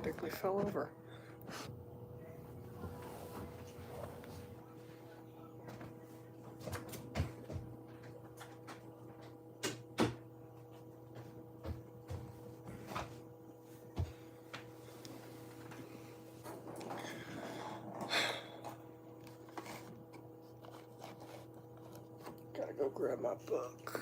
practically fell over. Gotta go grab my book.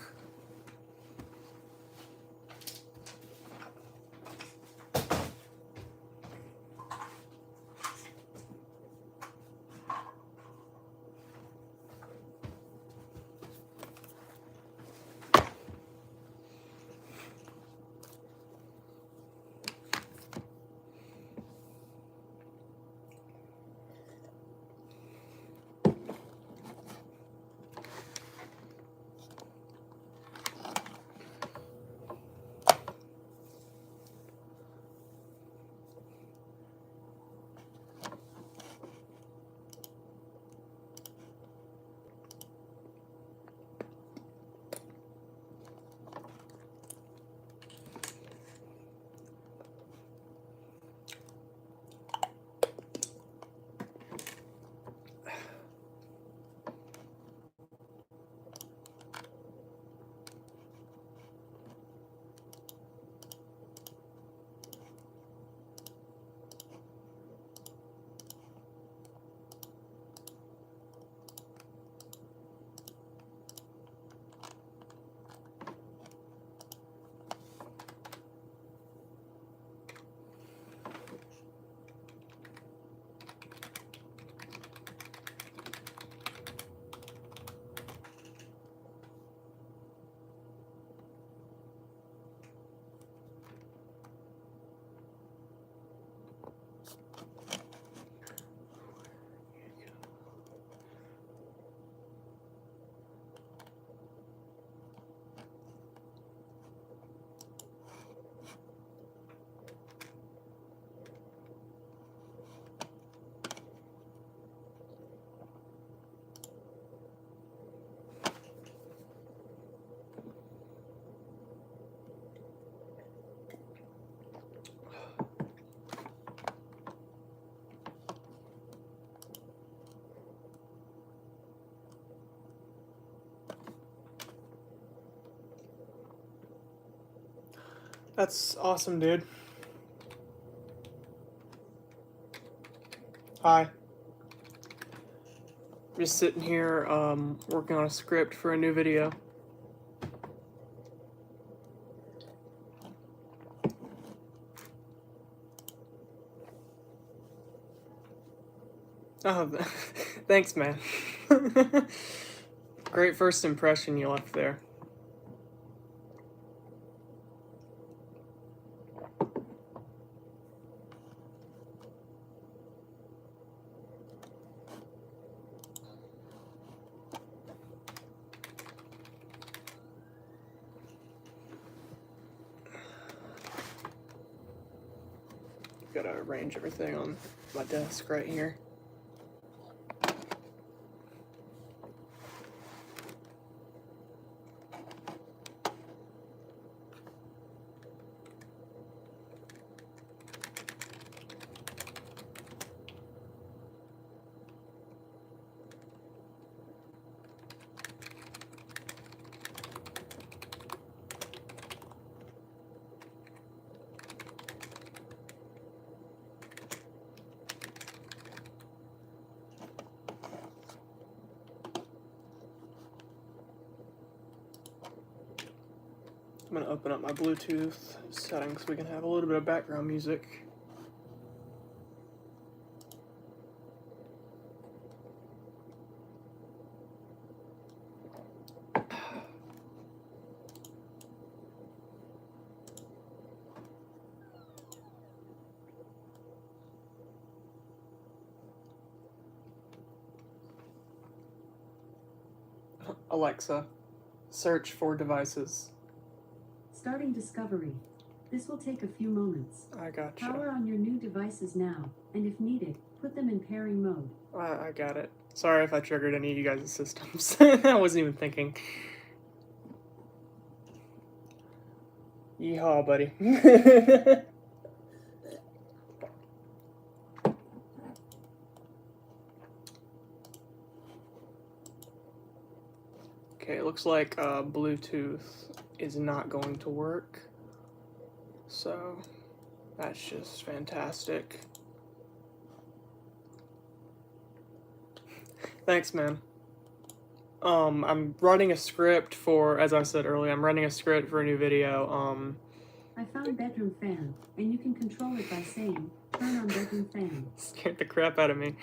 That's awesome, dude. Hi. Just sitting here, working on a script for a new video. Oh, thanks, man. Great first impression you left there. Gotta arrange everything on my desk right here. I'm gonna open up my Bluetooth settings so we can have a little bit of background music. Alexa, search for devices. Starting discovery. This will take a few moments. I gotcha. Power on your new devices now, and if needed, put them in pairing mode. I got it. Sorry if I triggered any of you guys' systems. I wasn't even thinking. Yeehaw, buddy. Okay, it looks like Bluetooth is not going to work. So that's just fantastic. Thanks, man. I'm writing a script for, as I said earlier, I'm writing a script for a new video. I found bedroom fan, and you can control it by saying, turn on bedroom fan. Scared the crap out of me.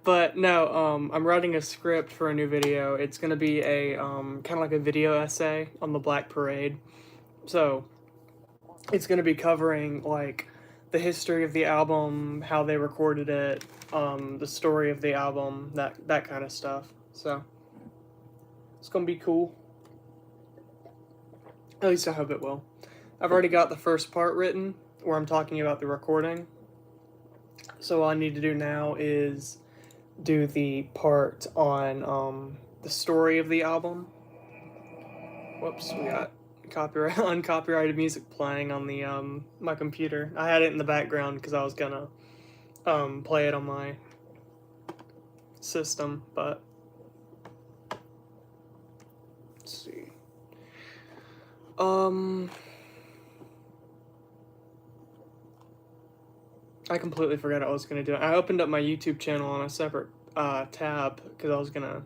But no, I'm writing a script for a new video. It's gonna be a, kind of like a video essay on the Black Parade. So, it's gonna be covering, like, the history of the album, how they recorded it, the story of the album, that kind of stuff. So, it's gonna be cool. At least I hope it will. I've already got the first part written, where I'm talking about the recording. So all I need to do now is do the part on the story of the album. Whoops, we got copyright uncopyrighted music playing on the my computer. I had it in the background because I was gonna play it on my system, but let's see. I completely forgot I was gonna do it. I opened up my YouTube channel on a separate tab because I was gonna.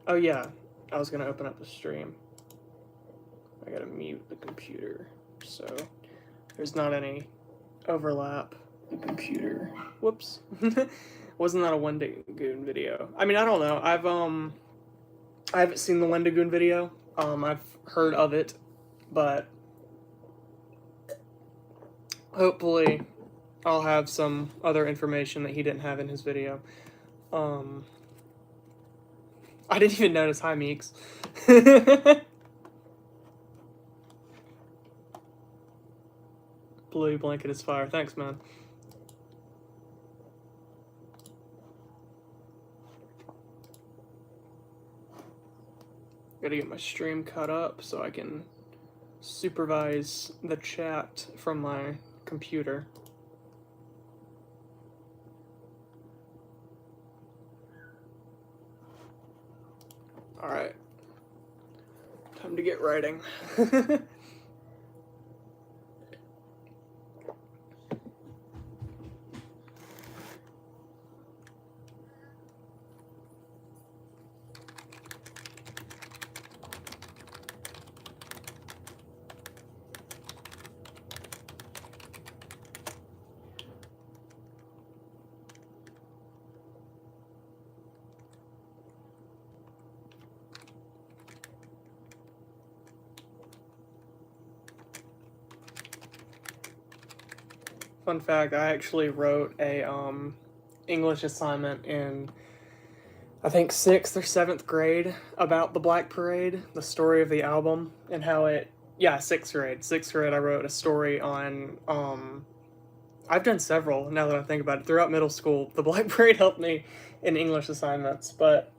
Oh yeah, I was gonna open up the stream. I gotta mute the computer so there's not any overlap. The computer. Whoops. Wasn't that a Wendigoon video? I mean, I don't know. I haven't seen the Wendigoon video. I've heard of it, but hopefully I'll have some other information that he didn't have in his video. I didn't even notice. Hi, Meeks. Blue blanket is fire. Thanks, man. Gotta get my stream cut up so I can supervise the chat from my computer. Alright. Time to get writing. Fun fact, I actually wrote a English assignment in, I think, 6th or 7th grade about the Black Parade, the story of the album, and how it, yeah, 6th grade. 6th grade I wrote a story on, I've done several, now that I think about it. Throughout middle school, the Black Parade helped me in English assignments, but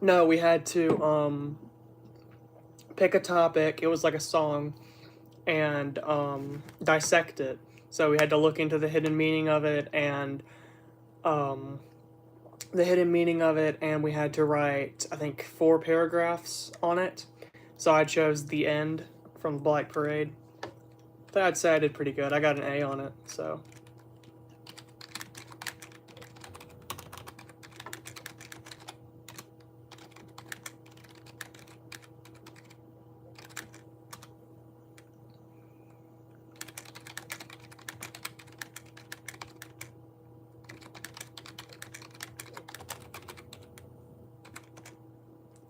no, we had to pick a topic. It was like a song, and dissect it. So we had to look into the hidden meaning of it, and we had to write, I think, 4 paragraphs on it. So I chose The End from the Black Parade. But I'd say I did pretty good. I got an A on it, so.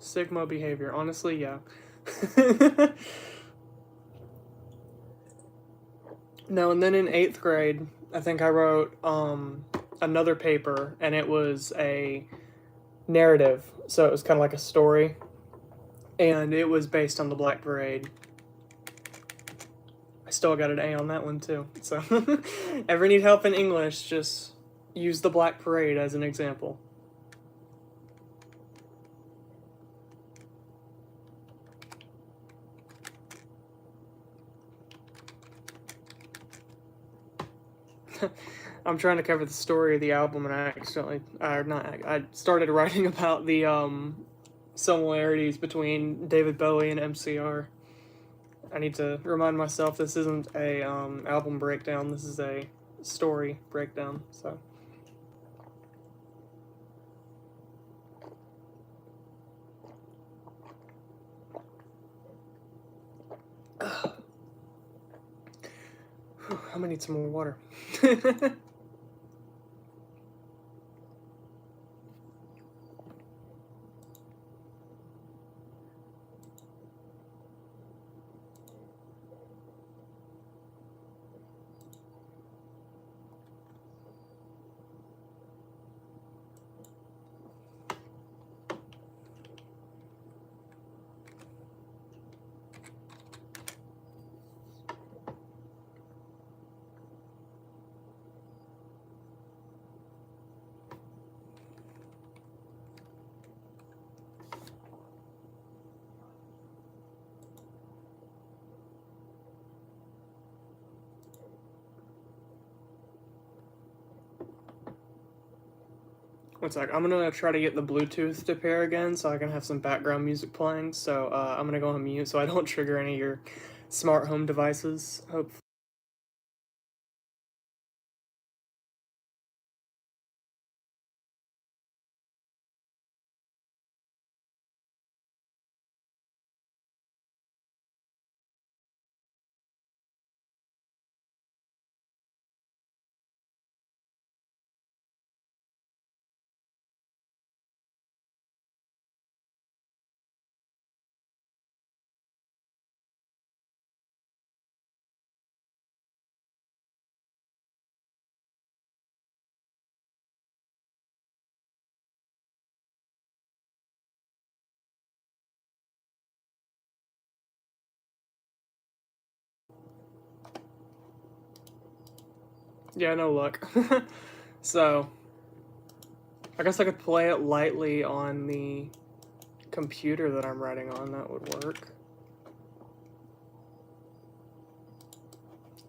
Sigma behavior. Honestly, yeah. No, and then in 8th grade, I think I wrote another paper, and it was a narrative. So it was kind of like a story. And it was based on the Black Parade. I still got an A on that one, too. So, ever need help in English, just use the Black Parade as an example. I'm trying to cover the story of the album, and I started writing about the similarities between David Bowie and MCR. I need to remind myself this isn't a album breakdown. This is a story breakdown. So. I'm gonna need some more water. One sec. I'm gonna try to get the Bluetooth to pair again so I can have some background music playing. So I'm gonna go on mute so I don't trigger any of your smart home devices. Hopefully. Yeah, no luck. So, I guess I could play it lightly on the computer that I'm writing on. That would work.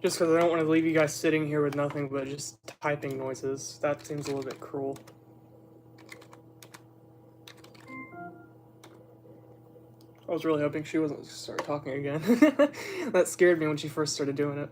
Just because I don't want to leave you guys sitting here with nothing but just typing noises. That seems a little bit cruel. I was really hoping she wasn't going to start talking again. That scared me when she first started doing it.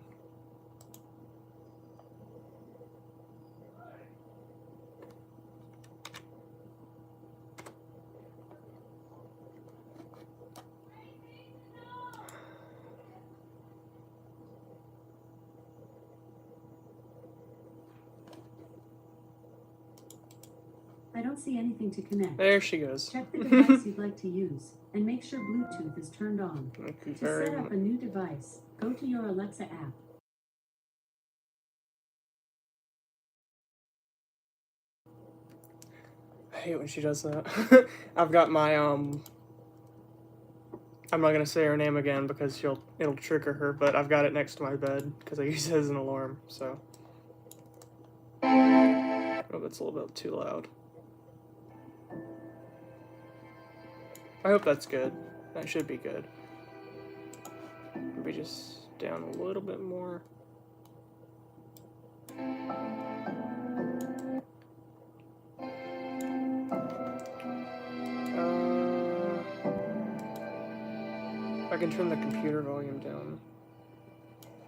I don't see anything to connect. There she goes. Check the device you'd like to use, and make sure Bluetooth is turned on. Thank you To very set up much. a new device, go to your Alexa app. I hate when she does that. I've got my I'm not gonna say her name again because it'll trigger her, but I've got it next to my bed because I use it as an alarm. So, oh, that's a little bit too loud. I hope that's good. That should be good. Maybe just down a little bit more. I can turn the computer volume down.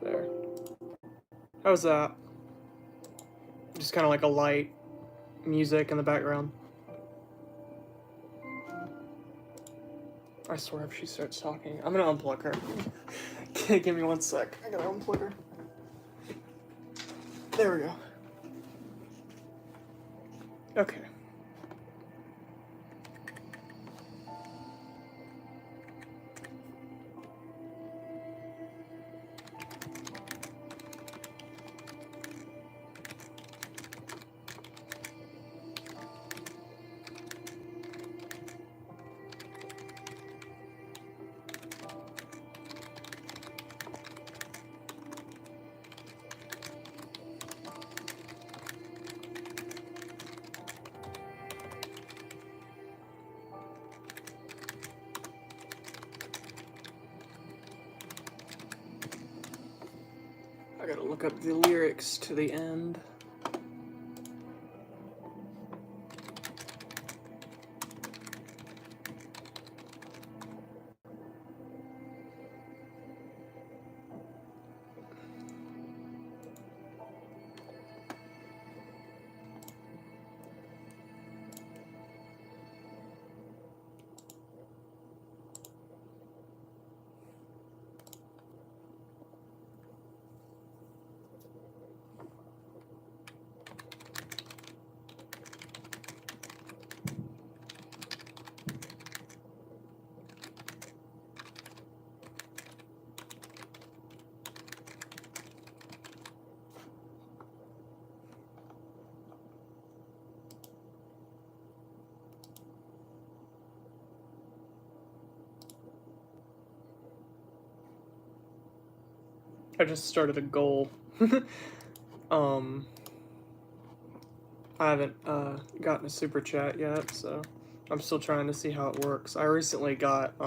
There. How's that? Just kind of like a light music in the background. I swear if she starts talking, I'm gonna unplug her. Give me 1 sec. I gotta unplug her. There we go. Okay. I gotta look up the lyrics to the end. I just started a goal. I haven't gotten a super chat yet, so I'm still trying to see how it works. I recently got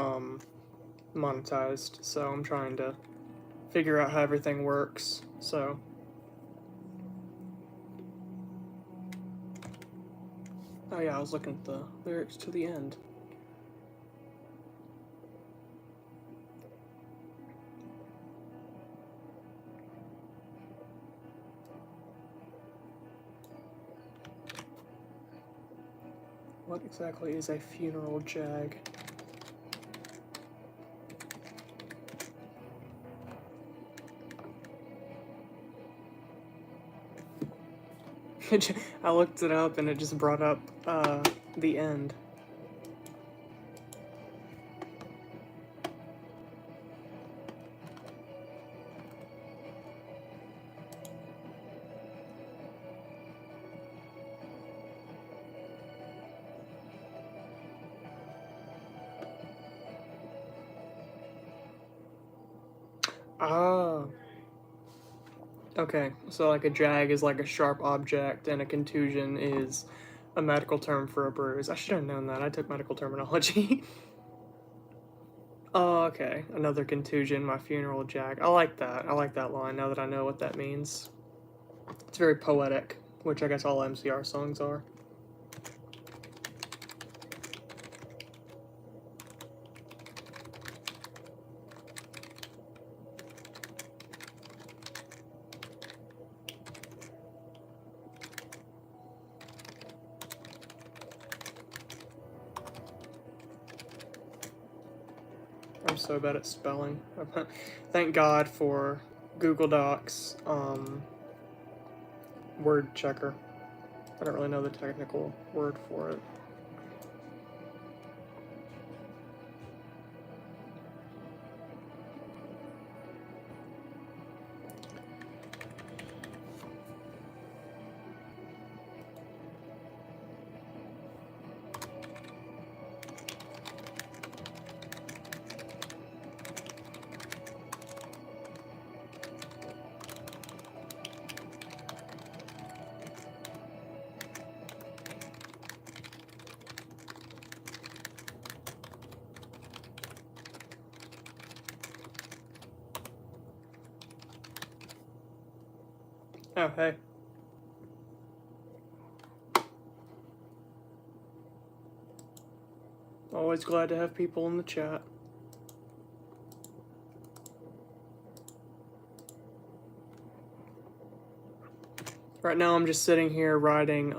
monetized, so I'm trying to figure out how everything works. So oh yeah, I was looking at the lyrics to the end. What exactly is a funeral jag? I looked it up and it just brought up the end. Ah. Okay, so like a jag is like a sharp object, and a contusion is a medical term for a bruise. I should have known that. I took medical terminology. Oh, okay. Another contusion, my funeral jag. I like that. I like that line now that I know what that means. It's very poetic, which I guess all MCR songs are. I'm so bad at spelling. Thank God for Google Docs, word checker. I don't really know the technical word for it. Oh, hey. Always glad to have people in the chat. Right now I'm just sitting here writing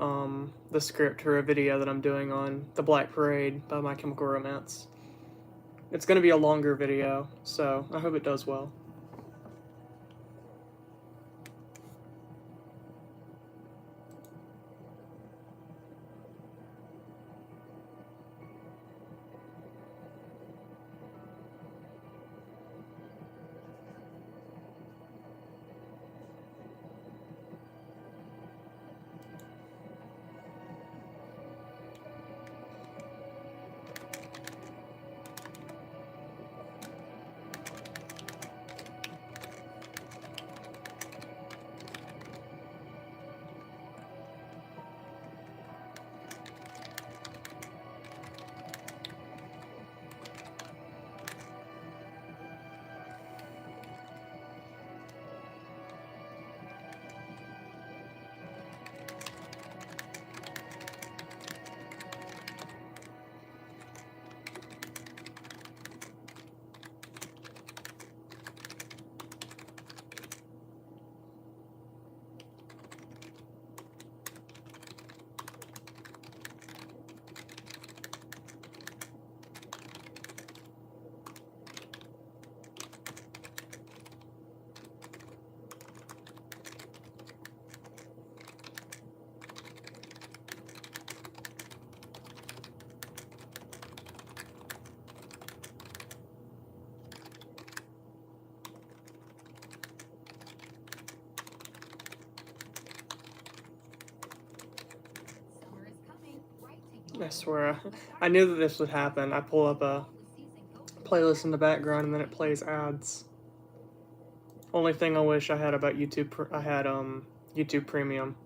the script for a video that I'm doing on The Black Parade by My Chemical Romance. It's going to be a longer video, so I hope it does well. I swear, I knew that this would happen. I pull up a playlist in the background and then it plays ads. Only thing I wish I had about YouTube, I had YouTube Premium.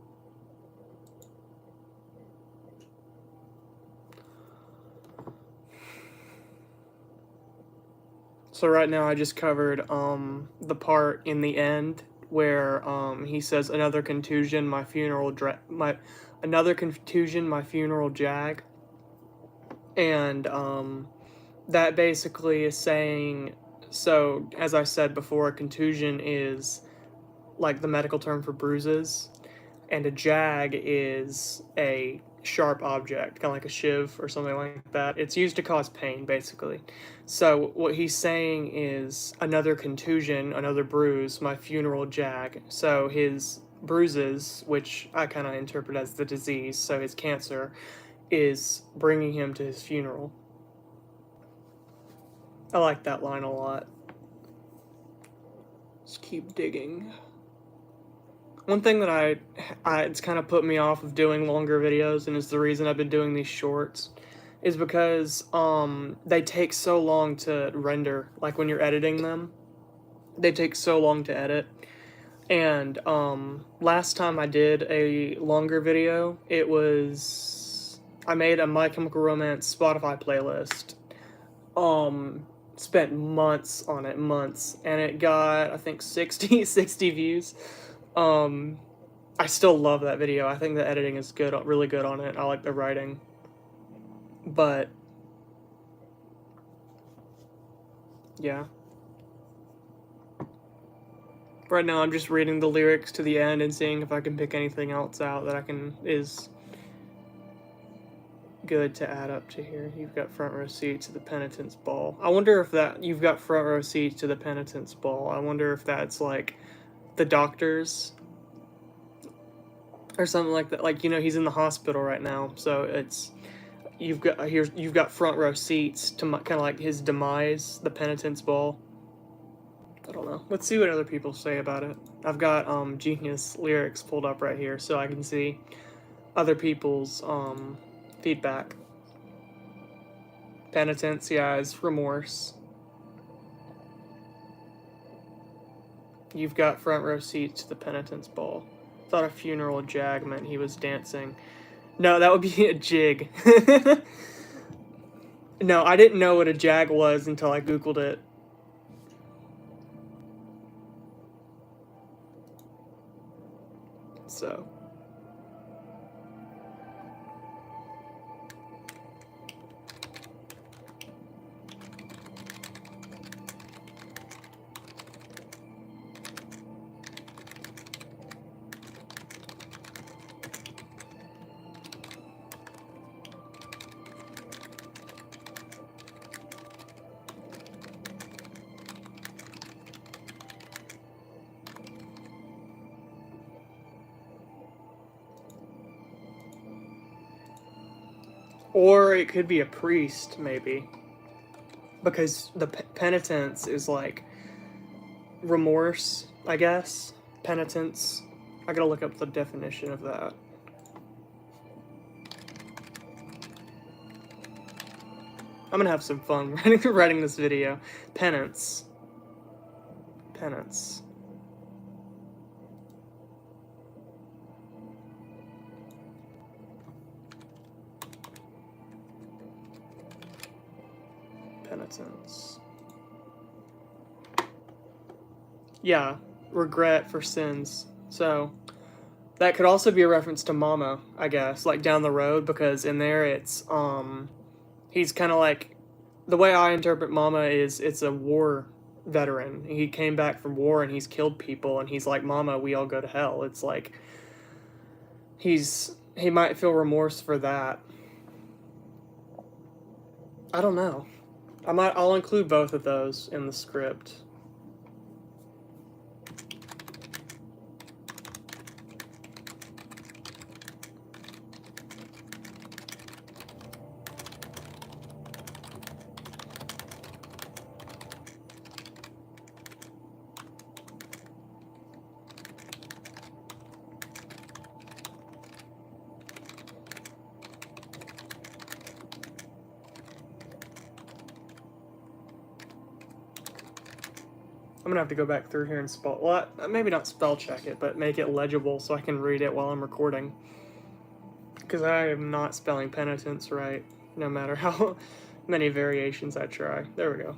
So right now I just covered the part in the end where he says another contusion, my funeral my funeral jag, and that basically is saying, so as I said before, a contusion is like the medical term for bruises, and a jag is a sharp object, kind of like a shiv or something like that. It's used to cause pain, basically. So what he's saying is another contusion, another bruise, my funeral jag. So his bruises, which I kind of interpret as the disease, so his cancer, is bringing him to his funeral. I like that line a lot. Just keep digging. One thing that it's kind of put me off of doing longer videos, and is the reason I've been doing these shorts, is because they take so long to render. Like when you're editing them, they take so long to edit. And last time I did a longer video, I made a My Chemical Romance Spotify playlist. Spent months on it, and it got, I think, 60 views. I still love that video. I think the editing is good, really good on it. I like the writing. But yeah. Right now I'm just reading the lyrics to the end and seeing if I can pick anything else out that is good to add up to here. You've got front row seat to the penitence ball. I wonder if you've got front row seat to the penitence ball. I wonder if that's like the doctors or something like that. Like, he's in the hospital right now, so you've got front row seats to kind of like his demise, the penitence ball. I don't know. Let's see what other people say about it. I've got Genius lyrics pulled up right here so I can see other people's feedback. Penitence, yeah, is remorse. You've got front row seats to the penitence ball. Thought a funeral jag meant he was dancing. No, that would be a jig. No, I didn't know what a jag was until I Googled it. So. Or it could be a priest, maybe. Because the penitence is like remorse, I guess. Penitence. I gotta look up the definition of that. I'm gonna have some fun writing this video. Penance. Penance. Penitence. Yeah, regret for sins. So, that could also be a reference to Mama, I guess, like down the road, because in there it's, he's kind of like, the way I interpret Mama is it's a war veteran. He came back from war and he's killed people, and he's like, Mama, we all go to hell. It's like, he might feel remorse for that. I don't know. I'll include both of those in the script. I'm gonna have to go back through here and spell. Well, maybe not spell check it, but make it legible so I can read it while I'm recording. Because I am not spelling penitence right, no matter how many variations I try. There we go.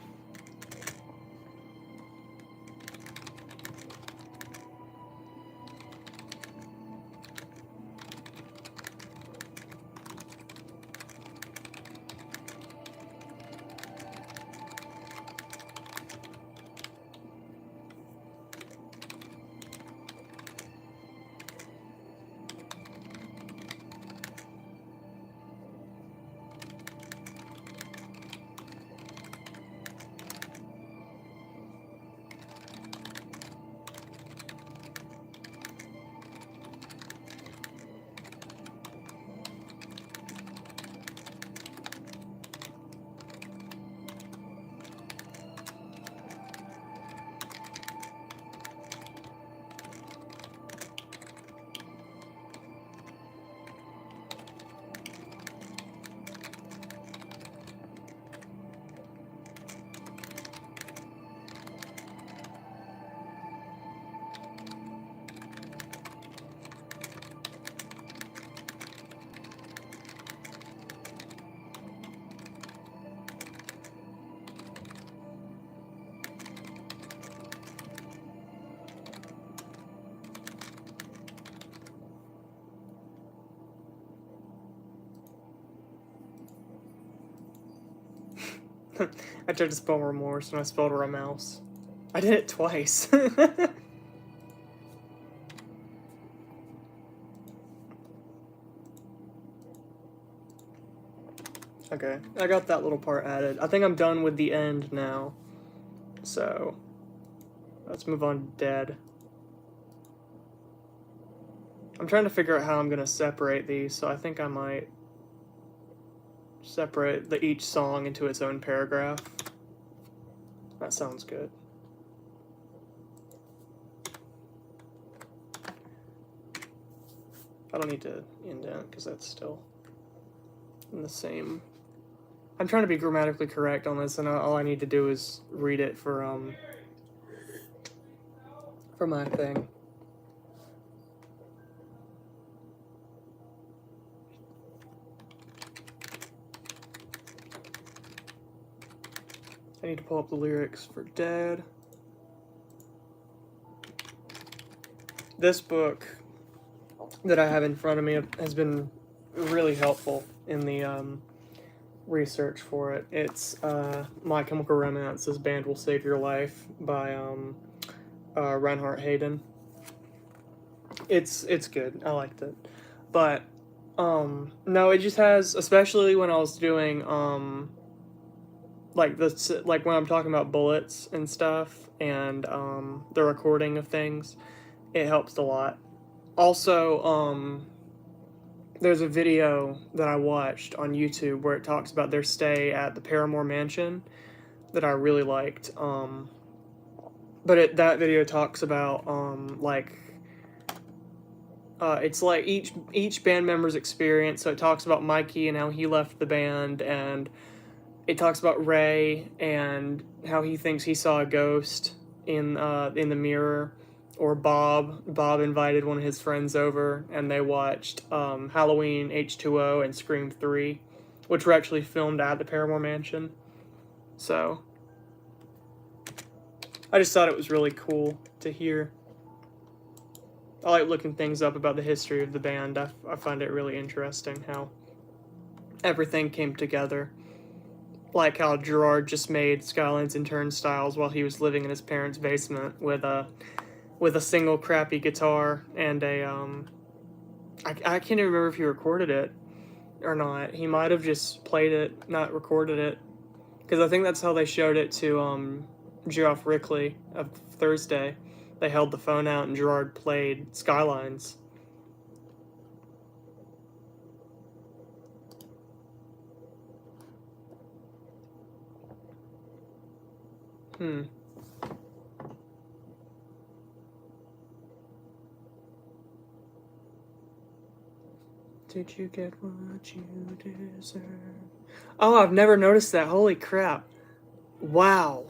I tried to spell remorse and I spelled mouse. I did it twice. Okay, I got that little part added. I think I'm done with the end now. So, let's move on to dead. I'm trying to figure out how I'm going to separate these, so I think I might separate each song into its own paragraph. That sounds good. I don't need to indent because that's still in the same. I'm trying to be grammatically correct on this, and all I need to do is read it for my thing. I need to pull up the lyrics for Dead. This book that I have in front of me has been really helpful in the research for it. It's My Chemical Romance's Band Will Save Your Life by Reinhard Hayden. It's good. I liked it. But no, it just has, especially when I was doing like when I'm talking about bullets and stuff and the recording of things, it helps a lot. Also, there's a video that I watched on YouTube where it talks about their stay at the Paramore Mansion that I really liked. But that video talks about it's like each band member's experience. So it talks about Mikey and how he left the band, and it talks about Ray and how he thinks he saw a ghost in the mirror. Or Bob invited one of his friends over, and they watched Halloween H2O and Scream 3, which were actually filmed at the Paramore Mansion. So I just thought it was really cool to hear. I like looking things up about the history of the band. I find it really interesting how everything came together. Like how Gerard just made Skylines and Turnstiles while he was living in his parents' basement with a single crappy guitar and a I can't even remember if he recorded it or not. He might have just played it, not recorded it, because I think that's how they showed it to Geoff Rickley of Thursday. They held the phone out and Gerard played Skylines. Did you get what you deserve? Oh, I've never noticed that. Holy crap. Wow.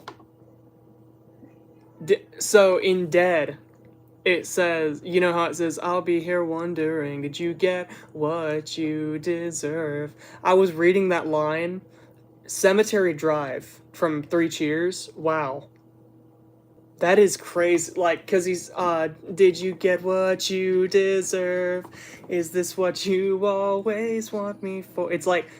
So in Dead, it says, you know how it says, I'll be here wondering, did you get what you deserve? I was reading that line, Cemetery Drive from Three Cheers. Wow. That is crazy. Like, cause he's, did you get what you deserve? Is this what you always want me for? It's like,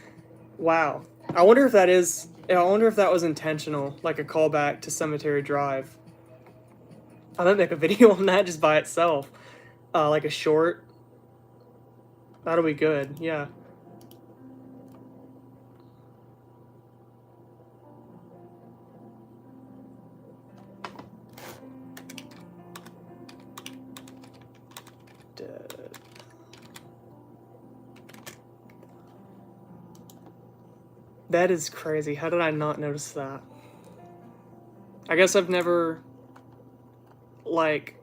wow. I wonder if that was intentional, like a callback to Cemetery Drive. I might make a video on that just by itself. Like a short. That'll be good, yeah. Dead. That is crazy. How did I not notice that? I guess I've never, like,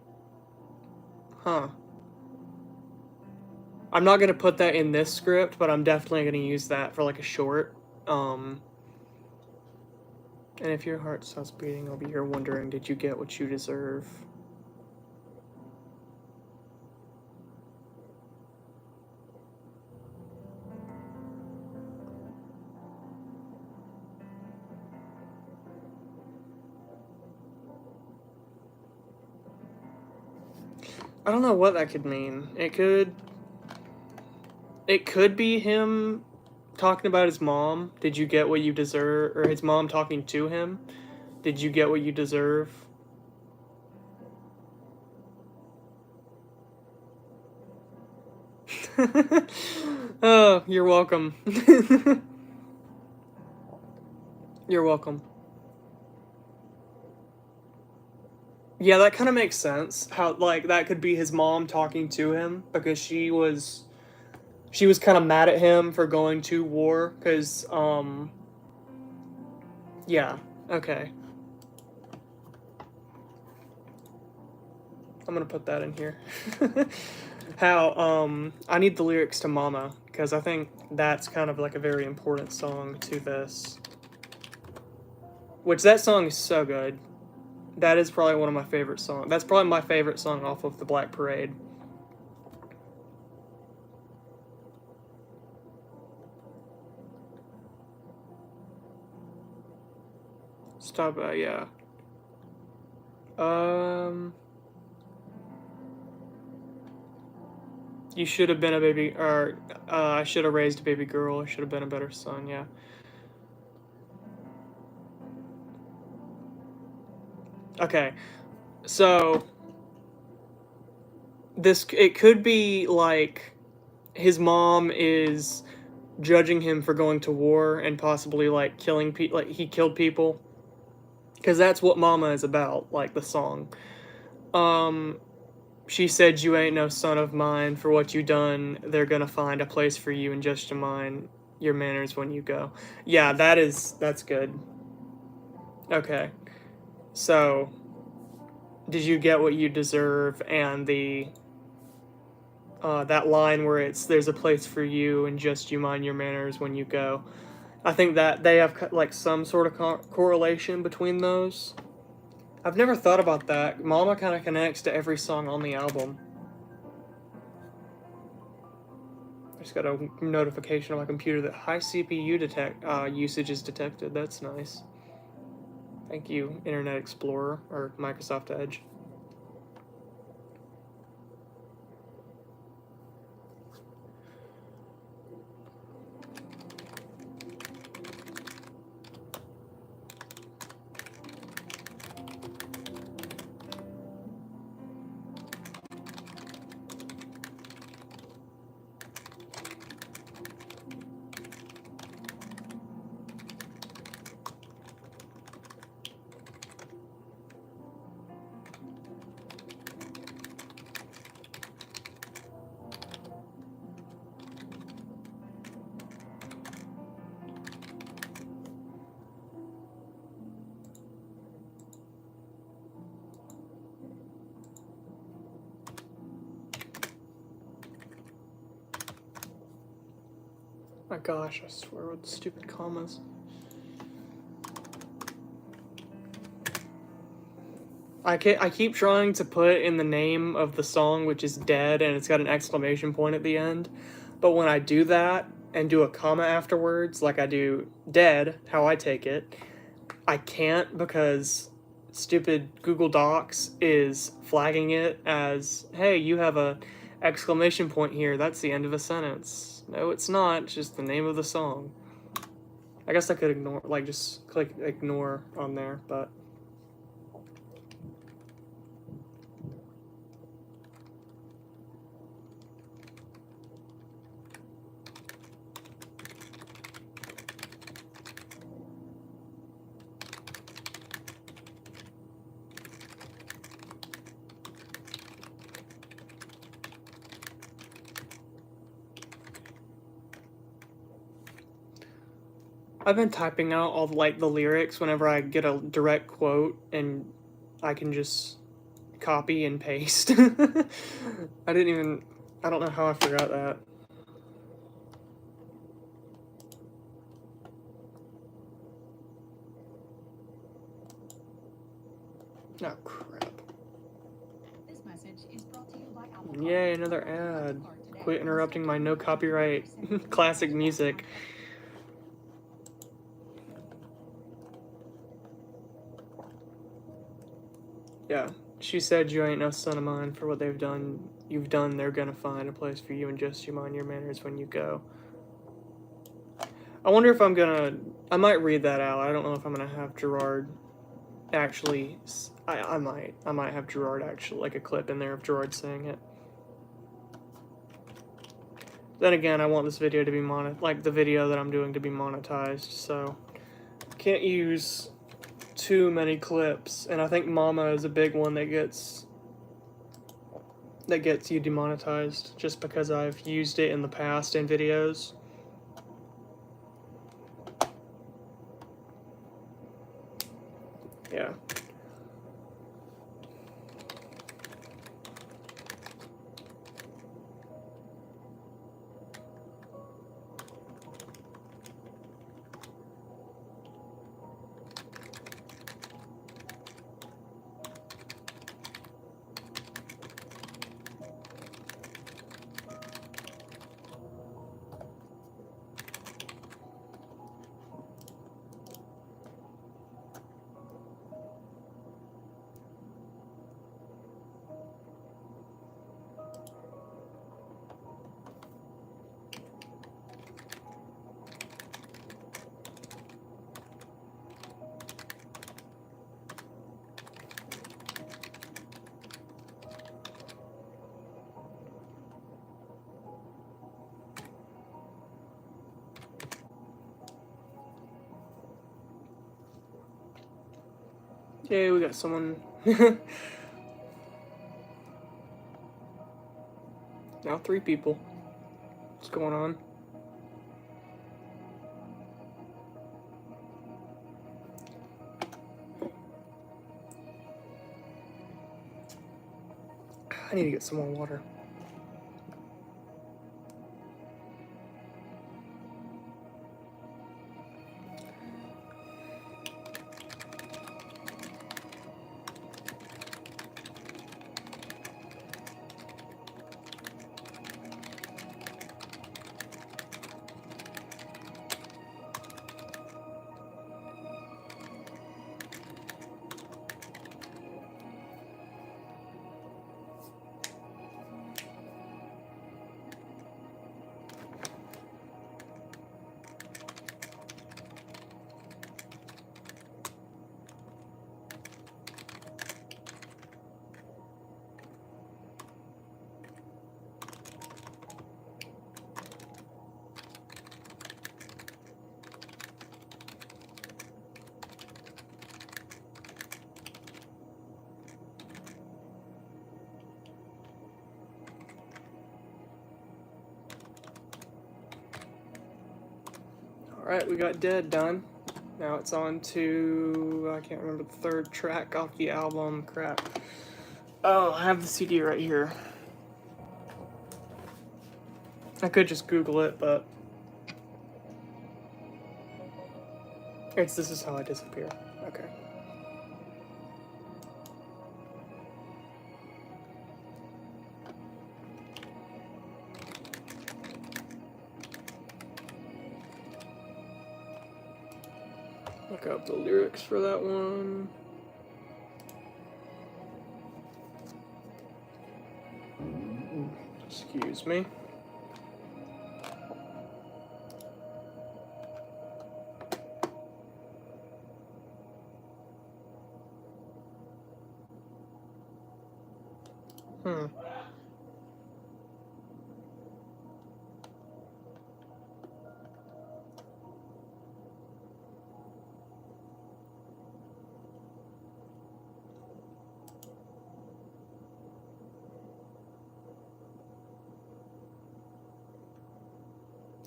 huh. I'm not gonna put that in this script, but I'm definitely gonna use that for like a short. And if your heart stops beating, I'll be here wondering, did you get what you deserve? I don't know what that could mean. It could be him talking about his mom. Did you get what you deserve? Or his mom talking to him. Did you get what you deserve? Oh, you're welcome. You're welcome. Yeah, that kind of makes sense. How, like, that could be his mom talking to him because she was kind of mad at him for going to war because yeah, okay. I'm gonna put that in here. How I need the lyrics to Mama because I think that's kind of like a very important song to this. Which that song is so good. That is probably one of my favorite songs. That's probably my favorite song off of the Black Parade. Stop, yeah. You should have been a baby, or I should have raised a baby girl. I should have been a better son, yeah. Okay, so it could be like his mom is judging him for going to war and possibly like killing people, like he killed people, because that's what Mama is about, like the song. She said, you ain't no son of mine, for what you done, they're gonna find a place for you and just to mind your manners when you go. Yeah, that's good. Okay, so did you get what you deserve? And that line where it's there's a place for you and just you mind your manners when you go. I think that they have like some sort of correlation between those. I've never thought about that. Mama kind of connects to every song on the album. I just got a notification on my computer that high CPU usage is detected. That's nice. Thank you, Internet Explorer or Microsoft Edge. My gosh, I swear with stupid commas. I keep trying to put in the name of the song, which is Dead, and it's got an exclamation point at the end. But when I do that and do a comma afterwards, like I do Dead, how I take it, I can't because stupid Google Docs is flagging it as, hey, you have a exclamation point here. That's the end of a sentence. No, it's not. It's just the name of the song. I guess I could ignore, like, just click ignore on there, but. I've been typing out all like the lyrics whenever I get a direct quote, and I can just copy and paste. I don't know how I forgot that. Oh crap. This message is brought to you by Apple. Yay, another ad. Quit interrupting my no copyright classic music. Yeah, she said you ain't no son of mine for what you've done, they're gonna find a place for you and just you mind your manners when you go. I wonder if I might read that out. I don't know if I'm gonna have Gerard actually, I might have Gerard actually, like a clip in there of Gerard saying it. Then again, I want this video to be like the video that I'm doing to be monetized, so can't use too many clips, and I think Mama is a big one that gets you demonetized just because I've used it in the past in videos. Yeah. Yay, we got someone. Now 3 people. What's going on? I need to get some more water. Alright, we got Dead done. Now it's on to, I can't remember the third track off the album. Crap. Oh, I have the CD right here. I could just Google it, but This Is How I Disappear. Okay. Look up the lyrics for that one. Excuse me.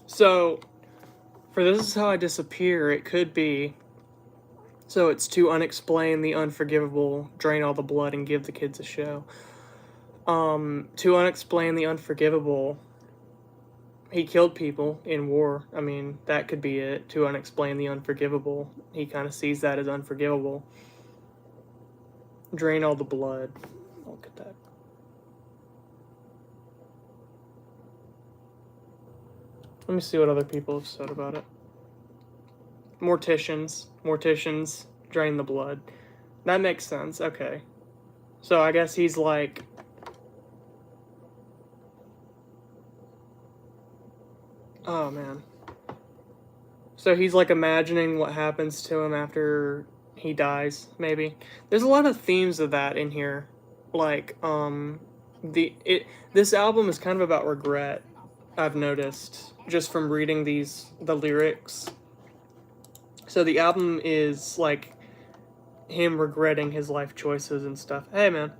So, for This Is How I Disappear, it could be, so it's to unexplain the unforgivable, drain all the blood, and give the kids a show. To unexplain the unforgivable, he killed people in war. I mean, that could be it. To unexplain the unforgivable, he kind of sees that as unforgivable. Drain all the blood. Look at that. Let me see what other people have said about it. Morticians, drain the blood. That makes sense. Okay. So I guess he's like, oh man. So he's like imagining what happens to him after he dies, maybe. There's a lot of themes of that in here. Like, this album is kind of about regret, I've noticed, just from reading the lyrics. So the album is like him regretting his life choices and stuff. Hey man,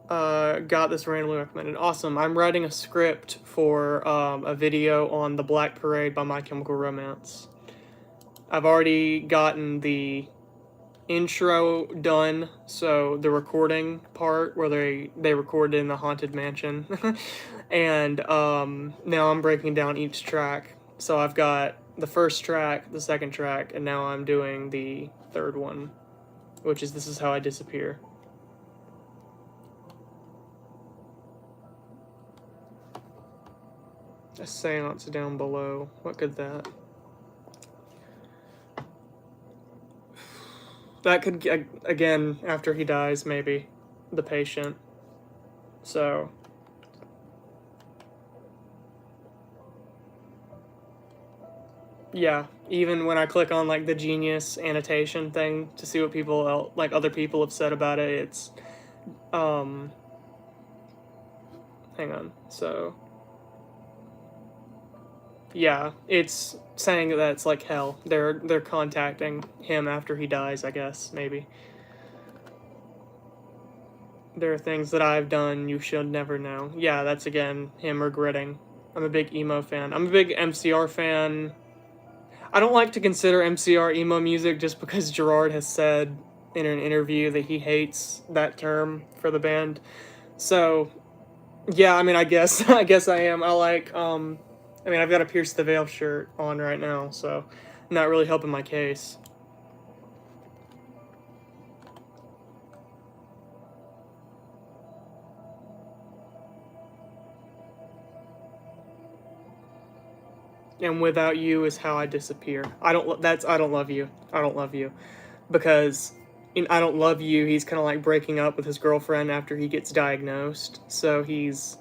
got this randomly recommended. Awesome. I'm writing a script for a video on The Black Parade by My Chemical Romance. I've already gotten the intro done, so the recording part where they recorded in the haunted mansion. And now I'm breaking down each track. So I've got the first track, the second track, and now I'm doing the third one, which is This Is How I Disappear. A seance down below. What could that? That could, again, after he dies, maybe. The patient. So. Yeah, even when I click on, like, the Genius annotation thing to see what people, like, other people have said about it, it's, hang on, so. Yeah, it's saying that it's like hell. They're contacting him after he dies, I guess, maybe. There are things that I've done you should never know. Yeah, that's again him regretting. I'm a big emo fan. I'm a big MCR fan. I don't like to consider MCR emo music just because Gerard has said in an interview that he hates that term for the band. So, yeah, I mean, I guess I am. I like I mean, I've got a Pierce the Veil shirt on right now, so not really helping my case. And without you is how I disappear. I don't love you. I don't love you. Because in I Don't Love You, he's kind of like breaking up with his girlfriend after he gets diagnosed. So he's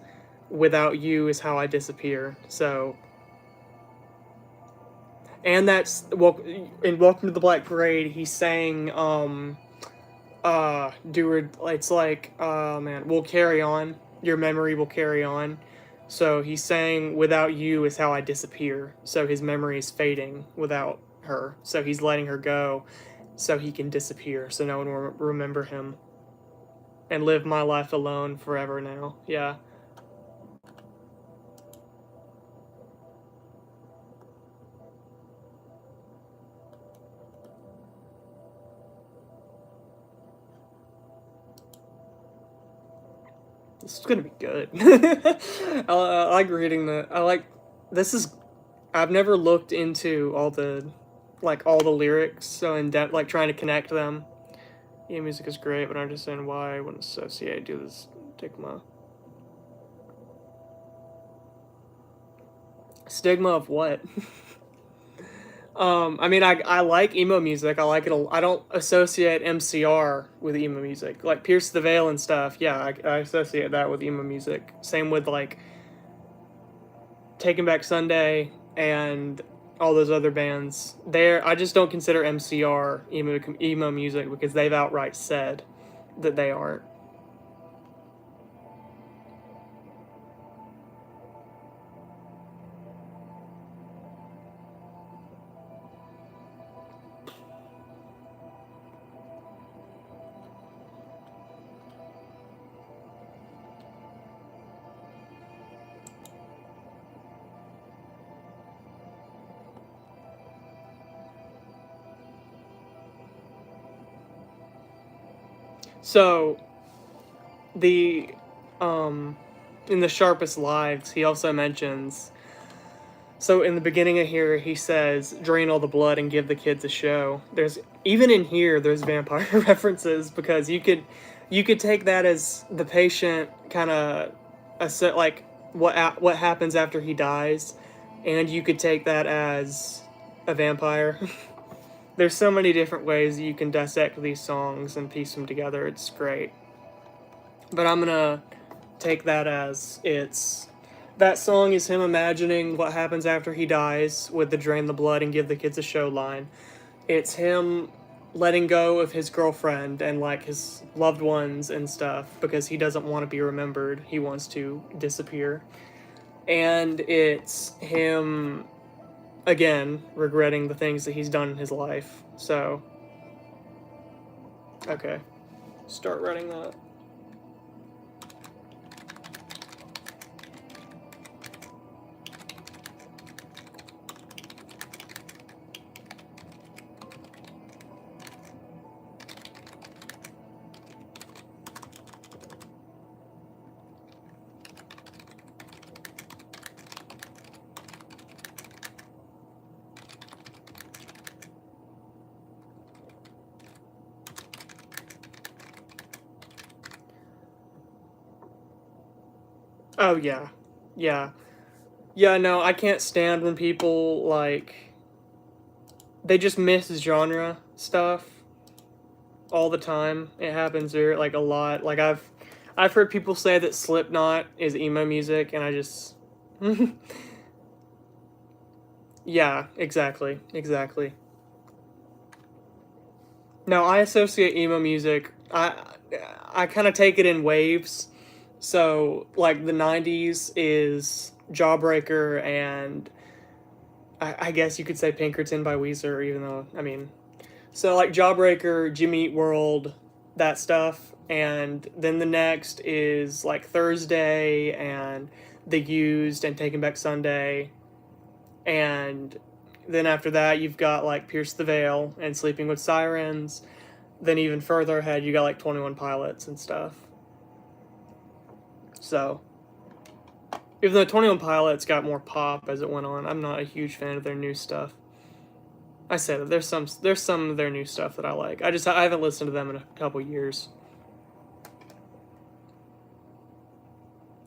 without you is how I disappear. So, and that's in Welcome to the Black Parade, he's saying it's like man, we'll carry on. Your memory will carry on. So he's saying without you is how I disappear. So his memory is fading without her. So he's letting her go so he can disappear, so no one will remember him. And live my life alone forever now. Yeah. This is gonna be good. I like reading I've never looked into all the lyrics so in depth, like trying to connect them. Yeah, music is great, but I understand why I wouldn't associate do this stigma. Stigma of what? I mean, I like emo music. I like it. I don't associate MCR with emo music. Like Pierce the Veil and stuff. Yeah, I associate that with emo music. Same with like Taking Back Sunday and all those other bands. I just don't consider MCR emo music because they've outright said that they aren't. So the in the Sharpest Lives, he also mentions. So in the beginning of here, he says, "Drain all the blood and give the kids a show." There's even in here, there's vampire references because you could take that as the patient kind of like what happens after he dies, and you could take that as a vampire. There's so many different ways you can dissect these songs and piece them together. It's great. But I'm gonna take that as that song is him imagining what happens after he dies with the drain the blood and give the kids a show line. It's him letting go of his girlfriend and like his loved ones and stuff because he doesn't want to be remembered. He wants to disappear. And it's him again regretting the things that he's done in his life. So okay. Start writing that. Oh yeah. Yeah. Yeah, no, I can't stand when people like they just miss genre stuff all the time. It happens there like a lot. Like I've heard people say that Slipknot is emo music and I just yeah, exactly. Exactly. No, I associate emo music. I kind of take it in waves. So, like the '90s is Jawbreaker and I guess you could say Pinkerton by Weezer, even though I mean, so like Jawbreaker, Jimmy Eat World, that stuff, and then the next is like Thursday and The Used and Taking Back Sunday, and then after that you've got like Pierce the Veil and Sleeping with Sirens. Then even further ahead you got like 21 Pilots and stuff. So even though 21 Pilots got more pop as it went on, I'm not a huge fan of their new stuff. I say that there's some of their new stuff that I like. I haven't listened to them in a couple years.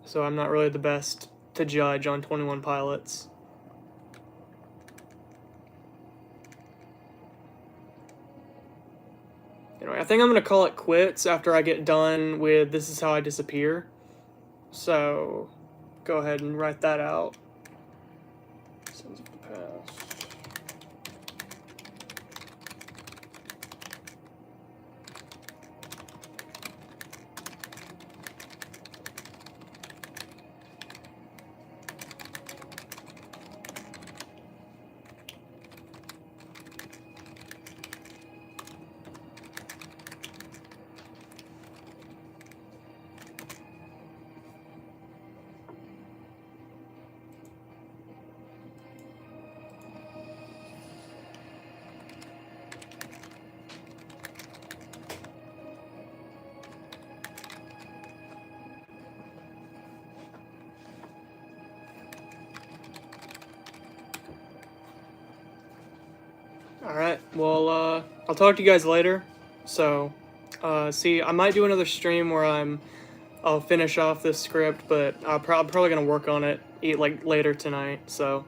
So I'm not really the best to judge on 21 Pilots. Anyway, I think I'm going to call it quits after I get done with This Is How I Disappear. So, go ahead and write that out. Sins of the past. Alright, well, I'll talk to you guys later. So, see, I might do another stream where I'll finish off this script, but I'm probably gonna work on it like later tonight. So,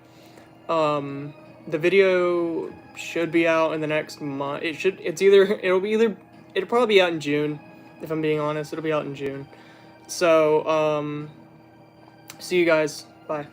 The video should be out in the next month. It'll probably be out in June, if I'm being honest. It'll be out in June. So, see you guys. Bye.